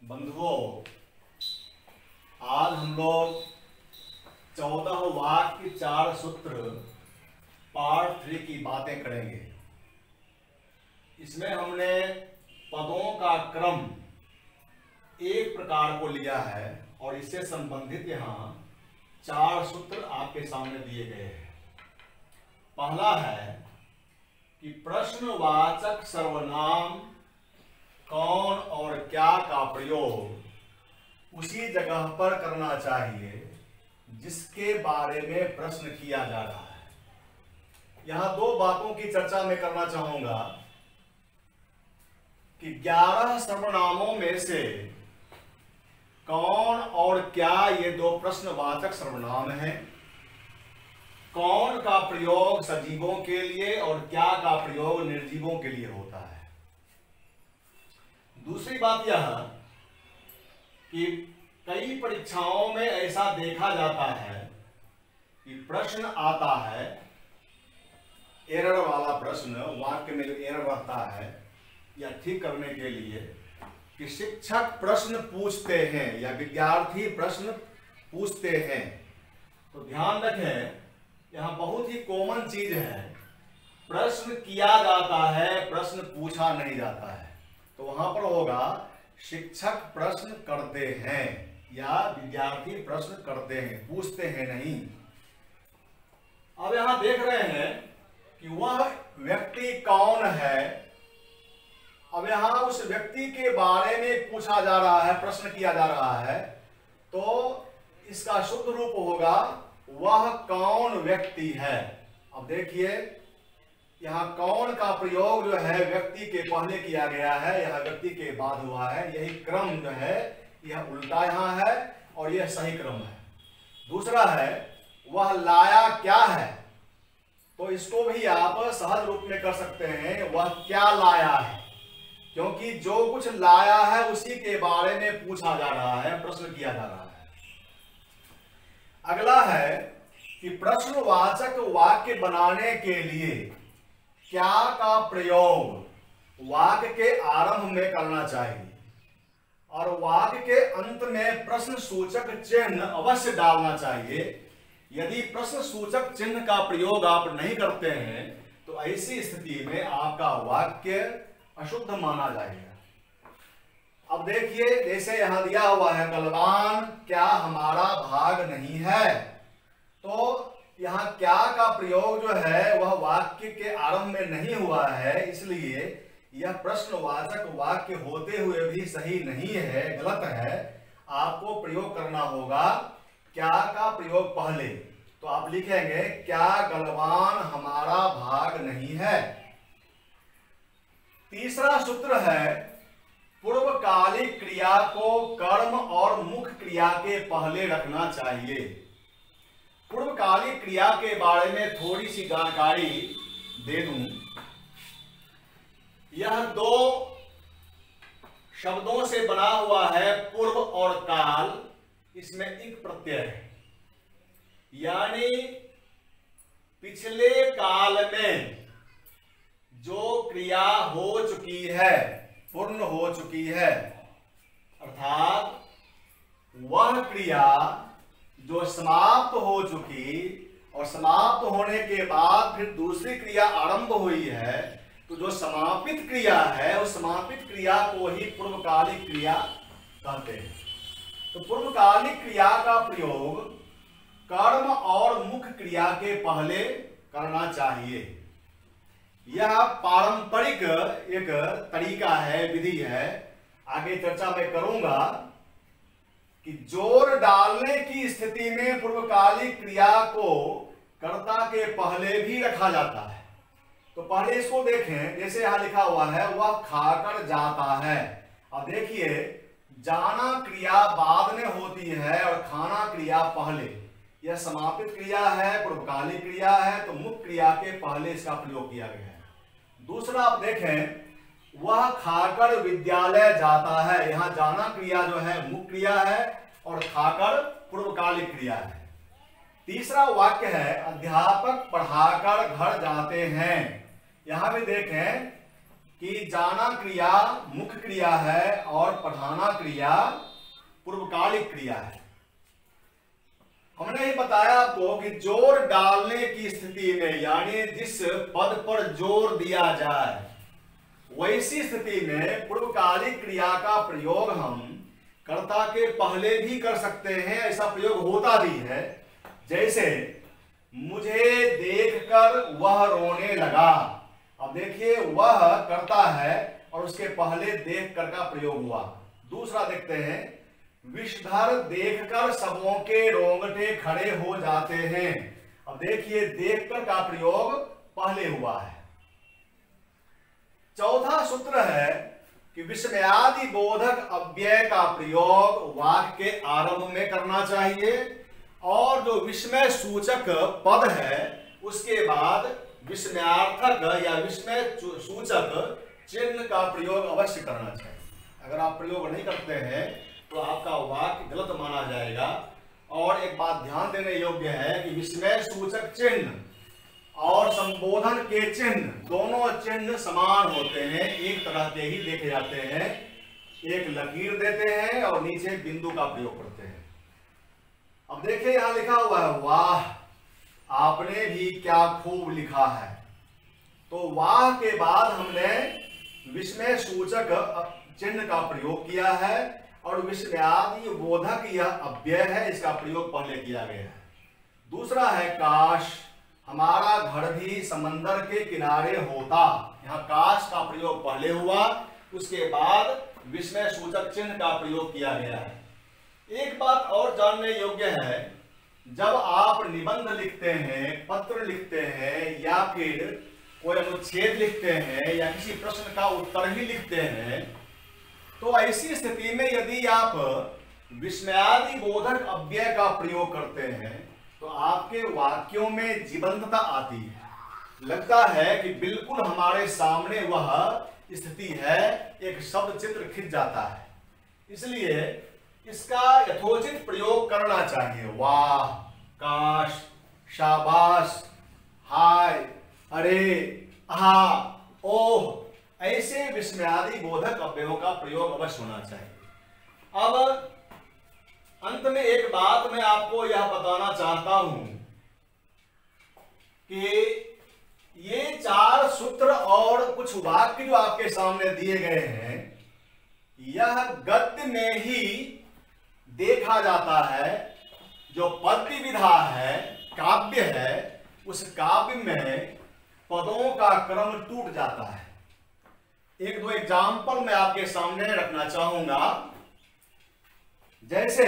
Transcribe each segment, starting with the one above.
बंधुओं, आज हम लोग 14 वाक्य 4 सूत्र पार्ट 3 की बातें करेंगे। इसमें हमने पदों का क्रम एक प्रकार को लिया है और इससे संबंधित यहाँ 4 सूत्र आपके सामने दिए गए हैं। पहला है कि प्रश्नवाचक सर्वनाम कौन और क्या का प्रयोग उसी जगह पर करना चाहिए जिसके बारे में प्रश्न किया जा रहा है। यहां दो बातों की चर्चा मैं करना चाहूंगा कि 11 सर्वनामों में से कौन और क्या ये दो प्रश्नवाचक सर्वनाम हैं। कौन का प्रयोग सजीवों के लिए और क्या का प्रयोग निर्जीवों के लिए होता है। दूसरी बात यह कि कई परीक्षाओं में ऐसा देखा जाता है कि प्रश्न आता है, एरर वाला प्रश्न, वाक्य में जो एरर रहता है या ठीक करने के लिए कि शिक्षक प्रश्न पूछते हैं या विद्यार्थी प्रश्न पूछते हैं। तो ध्यान रखें, यहां बहुत ही कॉमन चीज है, प्रश्न किया जाता है, प्रश्न पूछा नहीं जाता है। तो वहां पर होगा शिक्षक प्रश्न करते हैं या विद्यार्थी प्रश्न करते हैं, पूछते हैं नहीं। अब यहां देख रहे हैं कि वह व्यक्ति कौन है। अब यहां उस व्यक्ति के बारे में पूछा जा रहा है, प्रश्न किया जा रहा है, तो इसका शुद्ध रूप होगा वह कौन व्यक्ति है। अब देखिए, यहां कौन का प्रयोग जो है व्यक्ति के पहले किया गया है, यह व्यक्ति के बाद हुआ है। यही क्रम जो है यह उल्टा यहां है और यह सही क्रम है। दूसरा है वह लाया क्या है, तो इसको भी आप सहज रूप में कर सकते हैं, वह क्या लाया है, क्योंकि जो कुछ लाया है उसी के बारे में पूछा जा रहा है, प्रश्न किया जा रहा है। अगला है कि प्रश्नवाचक वाक्य बनाने के लिए क्या का प्रयोग वाक्य के आरंभ में करना चाहिए और वाक्य के अंत में प्रश्न सूचक चिन्ह अवश्य डालना चाहिए। यदि प्रश्न सूचक चिन्ह का प्रयोग आप नहीं करते हैं तो ऐसी स्थिति में आपका वाक्य अशुद्ध माना जाएगा। अब देखिए, जैसे यहां दिया हुआ है बलवान क्या हमारा भाग नहीं है, तो यहां क्या का प्रयोग जो है वह वाक्य के आरंभ में नहीं हुआ है, इसलिए यह प्रश्नवाचक वाक्य होते हुए भी सही नहीं है, गलत है। आपको प्रयोग करना होगा क्या का प्रयोग पहले। तो आप लिखेंगे क्या गलवान हमारा भाग नहीं है। तीसरा सूत्र है पूर्वकालिक क्रिया को कर्म और मुख्य क्रिया के पहले रखना चाहिए। पूर्वकालिक क्रिया के बारे में थोड़ी सी जानकारी दे दूं। यह दो शब्दों से बना हुआ है, पूर्व और काल। इसमें एक प्रत्यय है, यानी पिछले काल में जो क्रिया हो चुकी है, पूर्ण हो चुकी है, अर्थात वह क्रिया जो समाप्त हो चुकी और समाप्त होने के बाद फिर दूसरी क्रिया आरंभ हुई है, तो जो समापित क्रिया है उस समापित क्रिया को ही पूर्वकालिक क्रिया कहते हैं। तो पूर्वकालिक क्रिया का प्रयोग कर्म और मुख्य क्रिया के पहले करना चाहिए। यह पारंपरिक एक तरीका है, विधि है। आगे चर्चा मैं करूंगा कि जोर डालने की स्थिति में पूर्वकालिक क्रिया को कर्ता के पहले भी रखा जाता है। तो पहले इसको देखें, जैसे यहां लिखा हुआ है वह खाकर जाता है। अब देखिए, जाना क्रिया बाद में होती है और खाना क्रिया पहले। यह समापित क्रिया है, पूर्वकालिक क्रिया है, तो मुख्य क्रिया के पहले इसका प्रयोग किया गया है। दूसरा आप देखें, वह खाकर विद्यालय जाता है। यहां जाना क्रिया जो है मुख्य क्रिया है और खाकर पूर्वकालिक क्रिया है। तीसरा वाक्य है अध्यापक पढ़ाकर घर जाते हैं। यहां भी देखें कि जाना क्रिया मुख्य क्रिया है और पढ़ाना क्रिया पूर्वकालिक क्रिया है। हमने ही बताया आपको कि जोर डालने की स्थिति में, यानी जिस पद पर जोर दिया जाए, वैसी स्थिति में पूर्वकालिक क्रिया का प्रयोग हम कर्ता के पहले भी कर सकते हैं। ऐसा प्रयोग होता भी है। जैसे मुझे देखकर वह रोने लगा। अब देखिए, वह कर्ता है और उसके पहले देखकर का प्रयोग हुआ। दूसरा देखते हैं, विषधर देखकर सबों के रोंगटे खड़े हो जाते हैं। अब देखिए, देखकर का प्रयोग पहले हुआ है। चौथा सूत्र है कि विस्मयादि बोधक अव्यय का प्रयोग वाक्य के आरंभ में करना चाहिए और जो विस्मय सूचक पद है उसके बाद विस्मयार्थक या विस्मय सूचक चिन्ह का प्रयोग अवश्य करना चाहिए। अगर आप प्रयोग नहीं करते हैं तो आपका वाक्य गलत माना जाएगा। और एक बात ध्यान देने योग्य है कि विस्मय सूचक चिन्ह और संबोधन के चिन्ह, दोनों चिन्ह समान होते हैं, एक तरह के ही देखे जाते हैं। एक लकीर देते हैं और नीचे बिंदु का प्रयोग करते हैं। अब देखिए, यहां लिखा हुआ है, वाह आपने भी क्या खूब लिखा है। तो वाह के बाद हमने विस्मय सूचक चिन्ह का प्रयोग किया है और विस्मयादि बोधक यह अव्यय है, इसका प्रयोग पहले किया गया है। दूसरा है, काश हमारा घर भी समंदर के किनारे होता। यहाँ काश का प्रयोग पहले हुआ, उसके बाद विस्मय सूचक चिन्ह का प्रयोग किया गया है। एक बात और जानने योग्य है, जब आप निबंध लिखते हैं, पत्र लिखते हैं या फिर कोई अनुच्छेद लिखते हैं या किसी प्रश्न का उत्तर ही लिखते हैं, तो ऐसी स्थिति में यदि आप विस्मयादि बोधक अव्यय का प्रयोग करते हैं तो आपके वाक्यों में जीवंतता आती है। लगता है कि बिल्कुल हमारे सामने वह स्थिति है, एक शब्द चित्र खिंच जाता है। इसलिए इसका यथोचित प्रयोग करना चाहिए। वाह, काश, शाबाश, हाय, अरे, आहा, ओह, ऐसे विस्मयादि बोधक अव्ययों का प्रयोग अवश्य होना चाहिए। अब अंत में एक बात मैं आपको यह बताना चाहता हूं कि ये 4 सूत्र और कुछ वाक्य जो आपके सामने दिए गए हैं, यह गद्य में ही देखा जाता है। जो पद्य विधा है, काव्य है, उस काव्य में पदों का क्रम टूट जाता है। एक दो एग्जाम्पल मैं आपके सामने रखना चाहूंगा। जैसे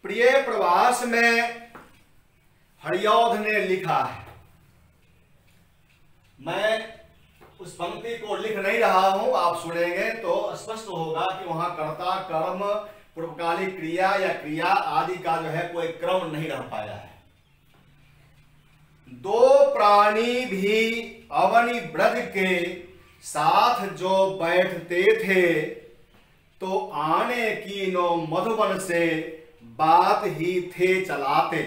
प्रिय प्रवास में हरिऔध ने लिखा है। मैं उस पंक्ति को लिख नहीं रहा हूं, आप सुनेंगे तो स्पष्ट होगा कि वहां कर्ता, कर्म, पूर्वकालिक क्रिया या क्रिया आदि का जो है कोई क्रम नहीं रह पाया है। दो प्राणी भी अवनी ब्रज के साथ जो बैठते थे, तो आने की नो मधुबन से बात ही थे चलाते।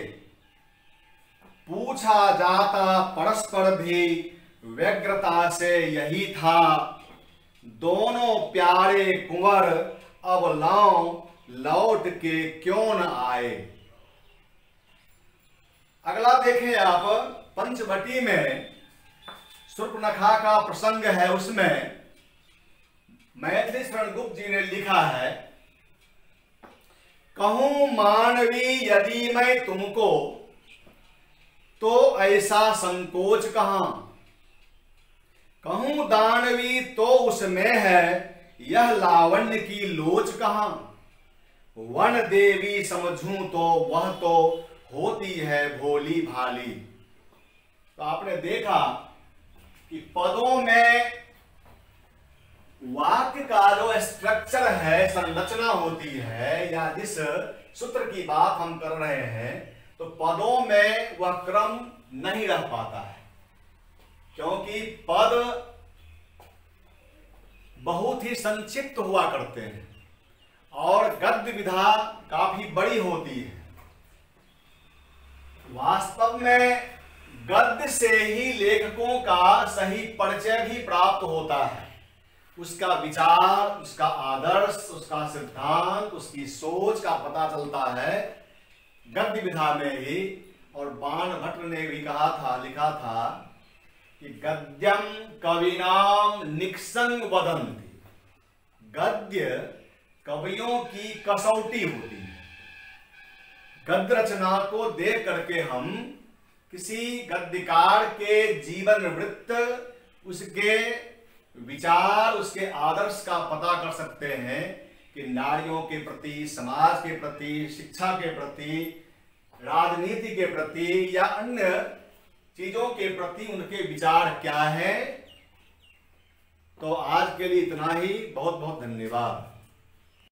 पूछा जाता परस्पर भी व्यग्रता से यही था, दोनों प्यारे कुंवर अब लौट के क्यों न आए। अगला देखें आप, पंचवटी में शूर्पणखा का प्रसंग है। उसमें मैथिली शरण गुप्त जी ने लिखा है, कहूं मानवी यदि मैं तुमको, तो ऐसा संकोच कहां। कहूं दानवी तो उसमें है यह लावण्य की लोच कहां। वन देवी समझूं तो वह तो होती है भोली भाली। तो आपने देखा कि पदों में वाक्य का जो स्ट्रक्चर है, संरचना होती है, या जिस सूत्र की बात हम कर रहे हैं, तो पदों में वह क्रम नहीं रह पाता है, क्योंकि पद बहुत ही संक्षिप्त हुआ करते हैं और गद्य विधा काफी बड़ी होती है। वास्तव में गद्य से ही लेखकों का सही परिचय भी प्राप्त होता है। उसका विचार, उसका आदर्श, उसका सिद्धांत, उसकी सोच का पता चलता है गद्य विधा में ही। और बाणभट्ट ने भी कहा था, लिखा था कि गद्यम कविनाम निक्संग वदन्ति। गद्य कवियों की कसौटी होती है। गद्य रचना को देख करके हम किसी गद्यकार के जीवन वृत्त, उसके विचार, उसके आदर्श का पता कर सकते हैं कि नारियों के प्रति, समाज के प्रति, शिक्षा के प्रति, राजनीति के प्रति या अन्य चीजों के प्रति उनके विचार क्या है। तो आज के लिए इतना ही। बहुत बहुत धन्यवाद।